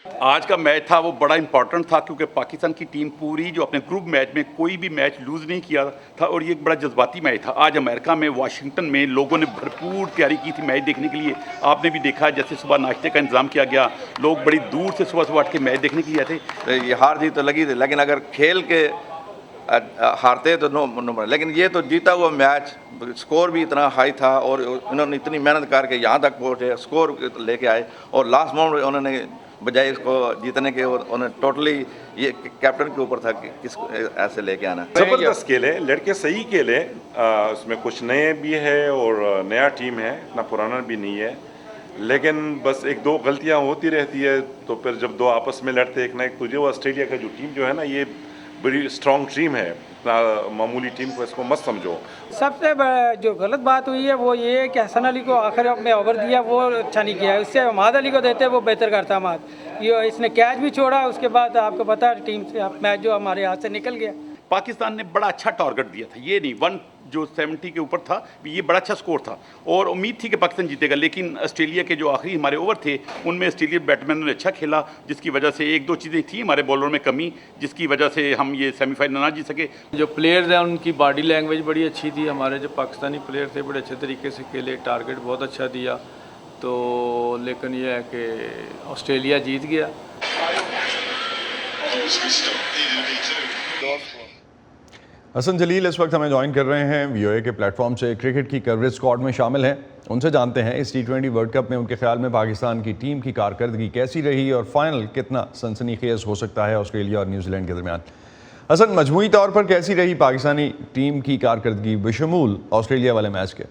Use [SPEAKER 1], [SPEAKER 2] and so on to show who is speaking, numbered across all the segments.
[SPEAKER 1] आज का मैच था वो बड़ा इंपॉर्टेंट था क्योंकि पाकिस्तान की टीम पूरी जो अपने ग्रुप मैच में कोई भी मैच लूज़ नहीं किया था और ये एक बड़ा जज्बाती मैच था। आज अमेरिका में वाशिंगटन में लोगों ने भरपूर तैयारी की थी मैच देखने के लिए। आपने भी देखा जैसे सुबह नाश्ते का इंतज़ाम किया गया, लोग बड़ी दूर से सुबह सुबह उठ के मैच देखने के लिए आए थे।
[SPEAKER 2] तो ये हार जीत तो लगी थी, लेकिन अगर खेल के हारते तो नो, लेकिन ये तो जीता हुआ मैच, स्कोर भी इतना हाई था और उन्होंने इतनी मेहनत करके यहाँ तक पहुँचे, स्कोर लेके आए और लास्ट मोमेंट उन्होंने बजाय इसको जीतने के उन्होंने टोटली ये कैप्टन के ऊपर था कि किस ऐसे लेके आना।
[SPEAKER 3] ज़बरदस्त खेले, लड़के सही खेले, उसमें कुछ नए भी है और नया टीम है, इतना पुराना भी नहीं है, लेकिन बस एक दो गलतियां होती रहती है। तो फिर जब दो आपस में लड़ते एक ना एक तुझे, वो ऑस्ट्रेलिया का जो टीम जो है ना, ये बड़ी स्ट्रॉन्ग टीम है, इतना मामूली टीम को इसको मत समझो।
[SPEAKER 4] सबसे जो गलत बात हुई है वो ये है कि हसन अली को आखिर में ओवर दिया, वो अच्छा नहीं किया। उससे हमाद अली को देते वो बेहतर करता हमाद। ये इसने कैच भी छोड़ा, उसके बाद आपको पता है टीम से मैच जो हमारे हाथ से निकल गया।
[SPEAKER 1] पाकिस्तान ने बड़ा अच्छा टारगेट दिया था, ये नहीं 170 के ऊपर था, ये बड़ा अच्छा स्कोर था और उम्मीद थी कि पाकिस्तान जीतेगा। लेकिन ऑस्ट्रेलिया के जो आखिरी हमारे ओवर थे उनमें ऑस्ट्रेलियन बैट्समैनों ने अच्छा खेला, जिसकी वजह से एक दो चीज़ें थी हमारे बॉलर में कमी, जिसकी वजह से हम ये सेमीफाइनल ना जीत सके।
[SPEAKER 5] जो प्लेयर्स हैं उनकी बॉडी लैंग्वेज बड़ी अच्छी थी, हमारे जो पाकिस्तानी प्लेयर थे बड़े अच्छे तरीके से खेले, टारगेट बहुत अच्छा दिया। तो लेकिन ये है कि ऑस्ट्रेलिया जीत गया।
[SPEAKER 6] हसन जलील इस वक्त हमें ज्वाइन कर रहे हैं वीओए के प्लेटफॉर्म से, क्रिकेट की कवरेज स्क्वाड में शामिल हैं। उनसे जानते हैं इस T20 वर्ल्ड कप में उनके ख्याल में पाकिस्तान की टीम की कारकर्दगी कैसी रही और फाइनल कितना सनसनीखेज हो सकता है ऑस्ट्रेलिया और न्यूजीलैंड के दरमियान। हसन, मजमूई तौर पर कैसी रही पाकिस्तानी टीम की कारकर्दगी बशमूल ऑस्ट्रेलिया वाले मैच के?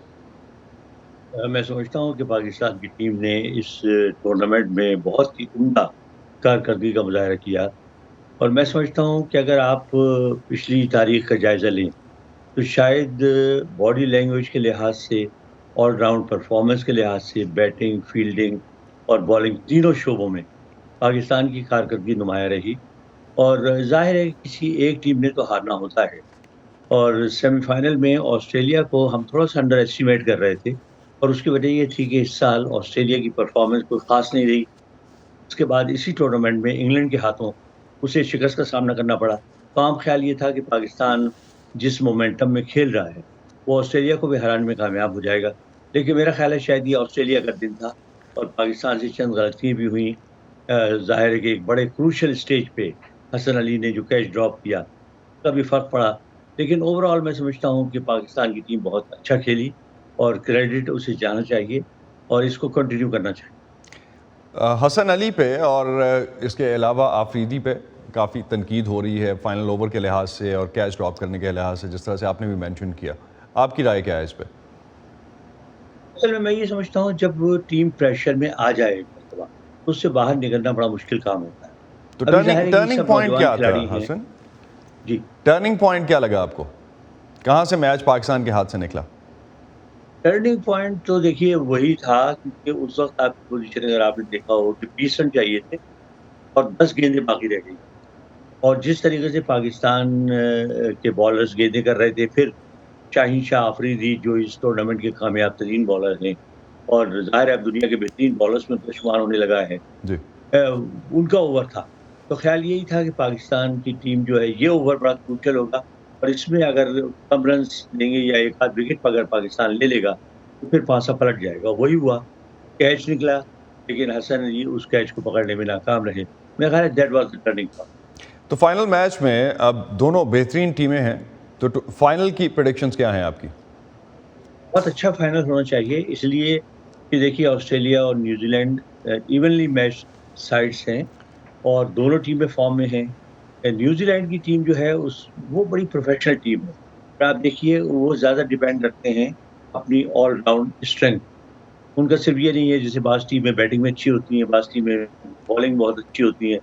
[SPEAKER 7] मैं समझता हूँ कि पाकिस्तान की टीम ने इस टूर्नामेंट में बहुत ही उम्दा कारकर्दगी का मुजाहरा किया और मैं समझता हूँ कि अगर आप पिछली तारीख का जायज़ा लें तो शायद बॉडी लैंग्वेज के लिहाज से, ऑल राउंड परफॉर्मेंस के लिहाज से, बैटिंग, फील्डिंग और बॉलिंग तीनों शोबों में पाकिस्तान की कारकर्दगी नुमाया रही। और जाहिर है किसी एक टीम ने तो हारना होता है और सेमीफाइनल में ऑस्ट्रेलिया को हम थोड़ा सा अंडर एस्टिमेट कर रहे थे और उसकी वजह ये थी कि इस साल ऑस्ट्रेलिया की परफॉर्मेंस कोई ख़ास नहीं रही। उसके बाद इसी टूर्नामेंट में इंग्लैंड के हाथों उसे शिकस्त का सामना करना पड़ा। तो आम ख्याल ये था कि पाकिस्तान जिस मोमेंटम में खेल रहा है वो ऑस्ट्रेलिया को भी हराने में कामयाब हो जाएगा, लेकिन मेरा ख्याल है शायद ये ऑस्ट्रेलिया का दिन था और पाकिस्तान से चंद गलतियाँ भी हुई। ज़ाहिर है कि एक बड़े क्रूशल स्टेज पे हसन अली ने जो कैच ड्रॉप किया उसका भी फ़र्क पड़ा, लेकिन ओवरऑल मैं समझता हूँ कि पाकिस्तान की टीम बहुत अच्छा खेली और क्रेडिट उसे जाना चाहिए और इसको कंटिन्यू करना चाहिए।
[SPEAKER 6] हसन अली पे और इसके अलावा आफरीदी पे काफ़ी तनकीद हो रही है फाइनल ओवर के लिहाज से और कैच ड्रॉप करने के लिहाज से, जिस तरह से आपने भी मेंशन किया। आपकी राय क्या है इस पे?
[SPEAKER 7] असल में मैं ये समझता हूँ जब वो टीम प्रेशर में आ जाए तो उससे बाहर निकलना बड़ा मुश्किल काम होता है।
[SPEAKER 6] तो टर्निंग पॉइंट क्या था हसन
[SPEAKER 7] जी?
[SPEAKER 6] टर्निंग पॉइंट क्या लगा आपको? कहाँ से मैच पाकिस्तान के हाथ से निकला?
[SPEAKER 7] टर्निंग पॉइंट तो देखिए वही था क्योंकि उस वक्त आपकी पोजीशन अगर आपने देखा हो कि 20 रन चाहिए थे और 10 गेंदें बाकी रह गई और जिस तरीके से पाकिस्तान के बॉलर्स गेंदें कर रहे थे, फिर शाहीन शाह आफरीदी जो इस टूर्नामेंट के कामयाब तरीन बॉलर हैं और ज़ाहिर है अब दुनिया के बेहतरीन बॉलर्स में तो शुमार होने लगा है
[SPEAKER 6] जी।
[SPEAKER 7] उनका ओवर था। तो ख्याल यही था कि पाकिस्तान की टीम जो है ये ओवर बड़ा क्रूशल होगा और इसमें अगर कम रन लेंगे या एक आध विकेट अगर पाकिस्तान ले लेगा तो फिर पासा पलट जाएगा। वही हुआ, कैच निकला लेकिन हसन अली उस कैच को पकड़ने में नाकाम रहे। मेरा ख्याल है that was the turning point.
[SPEAKER 6] तो फाइनल मैच में अब दोनों बेहतरीन टीमें हैं, तो फाइनल की प्रेडिक्शंस क्या हैं आपकी?
[SPEAKER 7] बहुत अच्छा फाइनल होना चाहिए, इसलिए कि देखिए ऑस्ट्रेलिया और न्यूजीलैंड इवनली मैच साइड्स हैं और दोनों टीमें फॉर्म में हैं। न्यूजीलैंड की टीम जो है वो बड़ी प्रोफेशनल टीम है और आप देखिए वो ज़्यादा डिपेंड रखते हैं अपनी ऑल राउंड स्ट्रेंथ। उनका सिर्फ ये नहीं है जैसे बाज़ टीमें बैटिंग में अच्छी होती हैं, बाज़ टीमें बॉलिंग बहुत अच्छी होती हैं,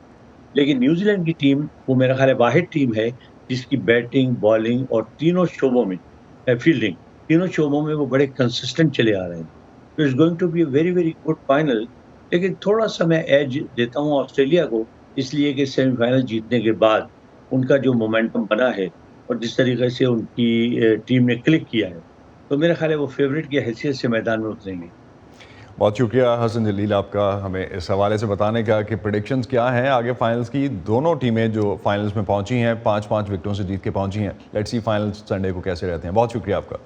[SPEAKER 7] लेकिन न्यूजीलैंड की टीम वो मेरा ख्याल है वाहिद टीम है जिसकी बैटिंग, बॉलिंग और तीनों शोबों में, फील्डिंग, तीनों शोबों में वो बड़े कंसिस्टेंट चले आ रहे हैं। तो it's going to be a very very good final, लेकिन थोड़ा सा मैं एज देता हूँ ऑस्ट्रेलिया को, इसलिए कि सेमीफाइनल जीतने के बाद उनका जो मोमेंटम बना है और जिस तरीके से उनकी टीम ने क्लिक किया है, तो मेरा ख्याल है वो फेवरेट की हैसियत से मैदान में उतरेंगे।
[SPEAKER 6] بہت شکریہ حسن جلیل آپ کا ہمیں اس حوالے سے بتانے کا کہ پریڈکشنز کیا ہیں آگے فائنلز کی. دونوں ٹیمیں جو فائنلز میں پہنچی ہیں 5-5 وکٹوں سے جیت کے پہنچی ہیں. لیٹس سی فائنلز سنڈے کو کیسے رہتے ہیں. بہت شکریہ آپ کا.